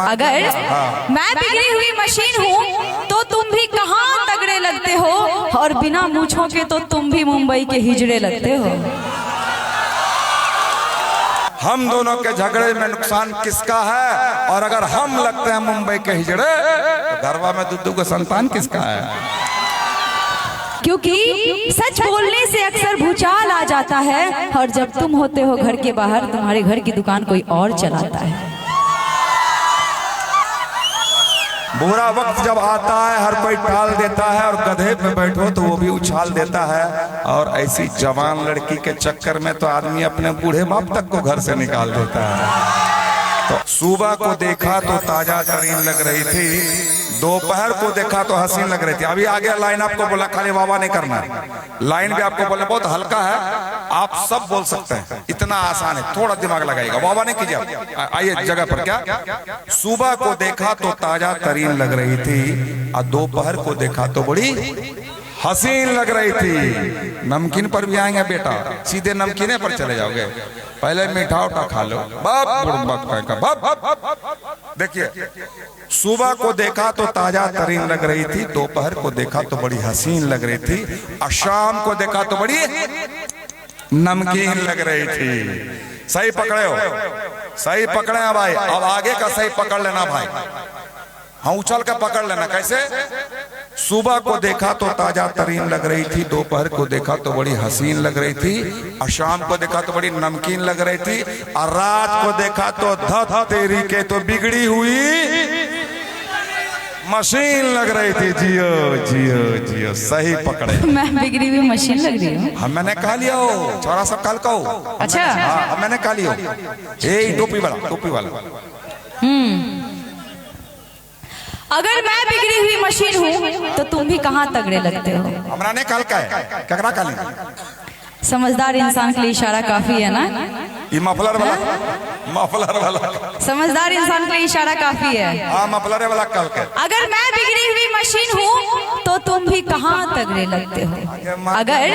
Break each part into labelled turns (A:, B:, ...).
A: अगर मैं बिगड़ी हुई मशीन हूँ तो तुम भी कहाँ तगड़े लगते हो, और बिना मूछों के तो तुम भी मुंबई के हिजड़े लगते हो।
B: हम दोनों के झगड़े में नुकसान किसका है, और अगर हम लगते हैं मुंबई के हिजड़े तो घरवा में दुद्दू का संतान किसका है।
A: क्योंकि सच बोलने से अक्सर भूचाल आ जाता है, और जब तुम होते हो घर के बाहर तुम्हारे घर की दुकान कोई और चलाता है।
B: बुरा वक्त जब आता है हर कोई टाल देता है, और गधे पे बैठो तो वो भी उछाल देता है। और ऐसी जवान लड़की के चक्कर में तो आदमी अपने बूढ़े बाप तक को घर से निकाल देता है। तो सुबह को देखा तो ताजा तरीन लग रही थी, दोपहर को देखा तो हसीन लग रही थी। अभी आगे लाइन आपको बोला खाली वाह नहीं करना, लाइन भी आपको बोला बहुत हल्का है, आप सब बोल सकते हैं, इतना आसान है, थोड़ा दिमाग लगाइएगा, वाह नहीं कीजिए। आइए जगह पर क्या, सुबह को देखा तो ताजा तरीन लग रही थी, और दोपहर को देखा तो बड़ी हसीन लग रही थी। नमकीन पर भी आएंगे बेटा, सीधे नमकीने पर चले जाओगे, पहले मीठा उठा खा लो। देखिए, सुबह को देखा तो ताजा तरीन लग रही थी, दोपहर को देखा तो बड़ी हसीन लग रही थी, और शाम को देखा तो बड़ी नमकीन लग रही थी। सही पकड़े हो, सही पकड़े हैं भाई। अब आगे का सही पकड़ लेना भाई, हाँ उछल कर पकड़ लेना। कैसे? सुबह को देखा तो ताजा तरीन लग रही थी, दोपहर को देखा तो बड़ी हसीन लग रही थी, और शाम को देखा तो बड़ी नमकीन लग रही थी, और रात को देखा तो ध तेरी के तो बिगड़ी हुई मशीन लग रही थी। जियो जियो जियो, सही पकड़े।
A: मैं बिगड़ी हुई मशीन लग रही हूँ?
B: हम मैंने कहा लिया हो, छोरा सब कल कहो।
A: अच्छा,
B: हाँ मैंने कहा लिया। टोपी वाला, टोपी वाला।
A: अगर मैं बिगड़ी हुई मशीन हूँ तो तुम भी कहाँ तगड़े लगते हो।
B: हमरा ने कल का है, क्या काली?
A: समझदार इंसान के लिए इशारा काफी है ना?
B: ये मफलर वाला, मफलर वाला,
A: समझदार इंसान के लिए इशारा काफी है।
B: हाँ मफलर वाला कल के।
A: अगर मैं बिगड़ी हुई मशीन हूँ तो तुम भी कहाँ तगड़े लगते हो। अगर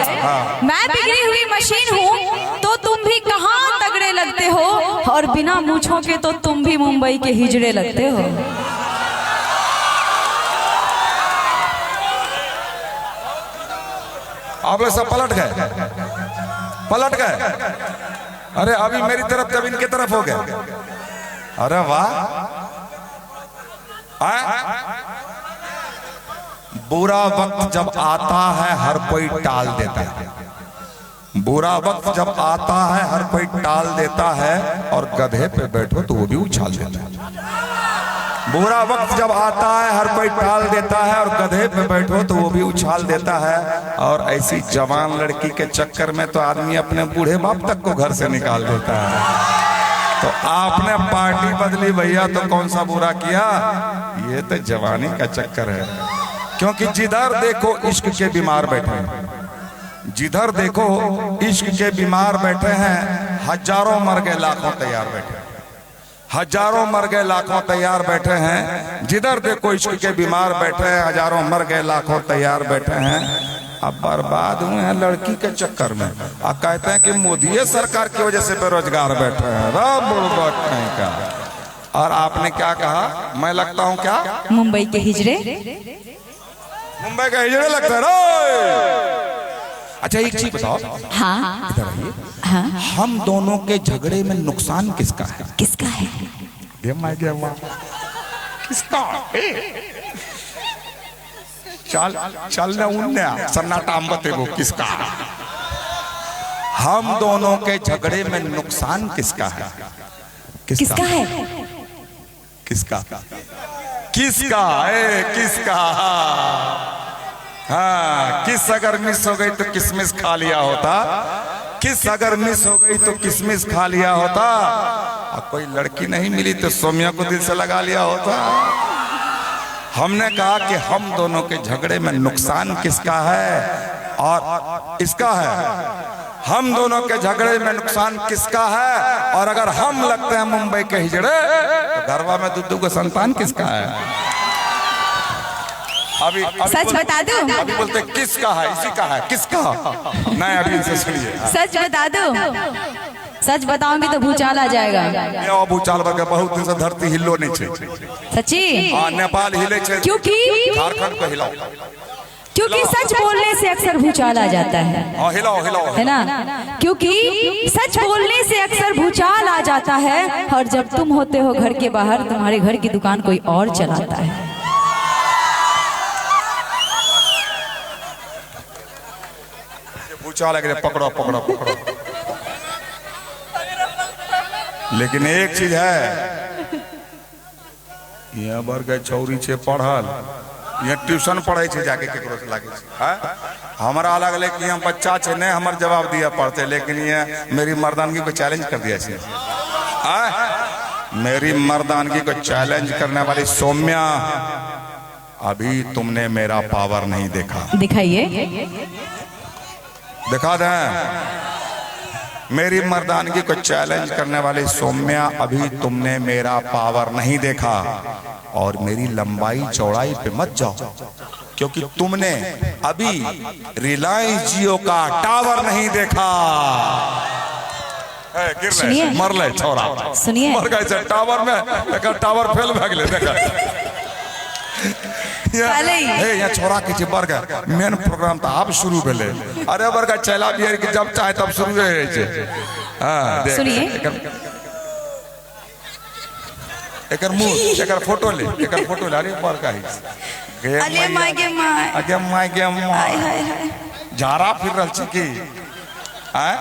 A: मैं बिगड़ी हुई मशीन हूँ तो तुम भी कहाँ तगड़े लगते हो, और बिना मूछों के तो तुम भी मुंबई के हिजड़े लगते हो।
B: आप लोग सब पलट गए, पलट गए। अरे अभी मेरी तरफ जब इनके तरफ हो गए। अरे वाह, बुरा वक्त जब आता है हर कोई टाल देता है, बुरा वक्त जब आता है हर कोई टाल देता है, और गधे पे बैठो तो वो भी उछाल देता है। बुरा वक्त जब आता है हर कोई टाल देता है, और गधे पे बैठो तो वो भी उछाल देता है। और ऐसी जवान लड़की के चक्कर में तो आदमी अपने बूढ़े बाप तक को घर से निकाल देता है। तो आपने पार्टी बदली भैया तो कौन सा बुरा किया, ये तो जवानी का चक्कर है। क्योंकि जिधर देखो इश्क के बीमार बैठे हैं, जिधर देखो इश्क के बीमार बैठे हैं, हजारों मर गए लाखों तैयार बैठे हैं, हजारों मर गए लाखों तैयार बैठे हैं। जिधर देखो इश्क के बीमार बैठे हैं, हजारों मर गए लाखों तैयार बैठे हैं। अब बर्बाद हुए हैं लड़की के चक्कर में। अब कहते हैं कि मोदी सरकार की वजह से बेरोजगार बैठे हैं। नहीं का। और आपने क्या कहा, मैं लगता हूँ क्या
A: मुंबई के हिजड़े,
B: मुंबई के हिजड़े लगता है। अच्छा एक चीज बताओ,
A: हाँ
B: इधर आइए,
A: हाँ,
B: हम दोनों के झगड़े में नुकसान किसका है?
A: किसका है?
B: किसका? चल चल ने उन्ने सन्नाटा अंबते वो किसका? हम दोनों के झगड़े में नुकसान किसका है?
A: किसका है?
B: किसका? किसका? किसका? हाँ, किस अगर मिस हो गई तो किसमिस खा लिया होता, किस अगर मिस हो गई तो किसमिस खा लिया होता, और कोई लड़की नहीं मिली तो सोमिया को दिल से लगा लिया होता। हमने कहा कि हम दोनों के झगड़े में नुकसान किसका है, और इसका है। हम दोनों के झगड़े में नुकसान किसका है, और अगर हम लगते हैं मुंबई के हिजड़े तो घरवा में दुद्दू का संतान किसका है। अभी
A: सच बता दो,
B: अभी बोलते किसका है, इसी का है, किसका? नहीं अभी इनसे सुनिए।
A: सच बता दो, सच बताऊंगी तो भूचाल आ जाएगा।
B: ये भूचाल बगे बहुत दिन से धरती हिलो नहीं छे।
A: सच्ची?
B: हाँ, नेपाल हिले छे,
A: क्योंकि
B: झारखंड को हिलाओ,
A: क्योंकि सच बोलने से अक्सर भूचाल आ जाता है।
B: हाँ, हिलाओ हिलाओ,
A: है ना? क्योंकि सच बोलने से अक्सर भूचाल आ जाता है, और जब तुम होते हो घर के बाहर, तुम्हारे घर की दुकान कोई और चलाता है।
B: भूचाल लगे पकड़ो पकड़ो पकड़ो। लेकिन एक चीज है, यहाँ बर गए छौरी छे पढ़ल, यहाँ ट्यूशन पढ़े छे जाके केकरो से लागे छे। हमारा अलग लेकिन यहाँ बच्चा छे ने हमर जवाब दिया पढ़ते, लेकिन ये मेरी मर्दानगी को चैलेंज कर दिया छे। मेरी मर्दानगी को चैलेंज करने वाली सौम्या, अभी तुमने मेरा पावर नहीं देखा।
A: दिखाइए,
B: दिखा दें। मेरी मर्दानगी को चैलेंज करने वाली सौम्या, अभी तुमने मेरा पावर नहीं देखा, और मेरी लंबाई चौड़ाई पे मत जाओ, क्योंकि तुमने अभी रिलायंस जियो का टावर नहीं देखा।
A: सुनिए,
B: मर ले छोरा,
A: सुनिए,
B: मर गए टावर में, एक टावर फेल भाग ले। देखा यहाँ छोरा के बढ़ गए, मेन प्रोग्राम था अब शुरू भेले। अरे बरका चला भी कि जब चाहे तब शुरू रहे छे। हां,
A: सुनिए,
B: एकर मुंह, एकर फोटो ले, एकर फोटो ले। अरे बरका ही
A: अरे माय गे माय,
B: अगे माय गे माय,
A: हाय हाय,
B: झारा फिर रहल छी की? हैं?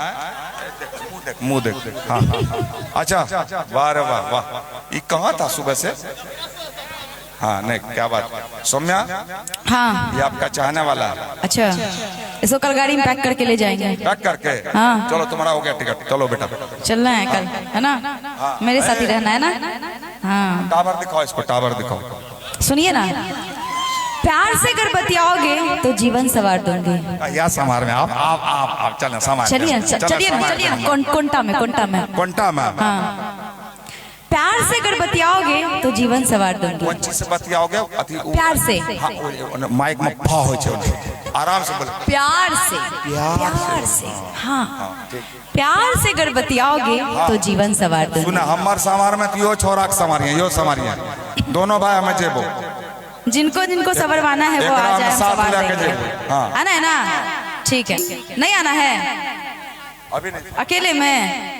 B: मुंह देख। हां हां, अच्छा, वाह रे वाह वाह। ये कहां था सुबह से? हाँ, नहीं, क्या बात। सौम्या,
A: हाँ,
B: ये आपका चाहने वाला है।
A: अच्छा, इसको कल गाड़ी में पैक करके ले जाएंगे।
B: पैक करके?
A: हाँ,
B: चलो, तुम्हारा हो गया टिकट, चलो बेटा।
A: चलना है कल, है ना? हाँ, मेरे साथ ही रहना है ना? हाँ।
B: टावर दिखाओ इसको, टावर दिखाओ।
A: सुनिए ना, प्यार से अगर बतियाओगे तो जीवन सवार दूंगी।
B: या समार में आप चलना समार।
A: चलिए चलिए, कोंटा में। हाँ, प्यार से अगर बतियाओगे तो जीवन सवार दूंगी।
B: कौन चीज से बतियाओगे?
A: प्यार से।
B: हाँ, माइक में फा हो छे, आराम से बोलो।
A: प्यार से। हाँ, प्यार से अगर बतियाओगे तो जीवन सवार दूंगी।
B: सुना, हमार समार में तो यो छोरा के समारिया, यो समारिया, दोनों भाई हमें जेबो।
A: जिनको सवरवाना है वो आ जाए, सवार देंगे।
B: हाँ,
A: आना है ना? ठीक है। नहीं आना है
B: अभी नहीं,
A: अकेले में?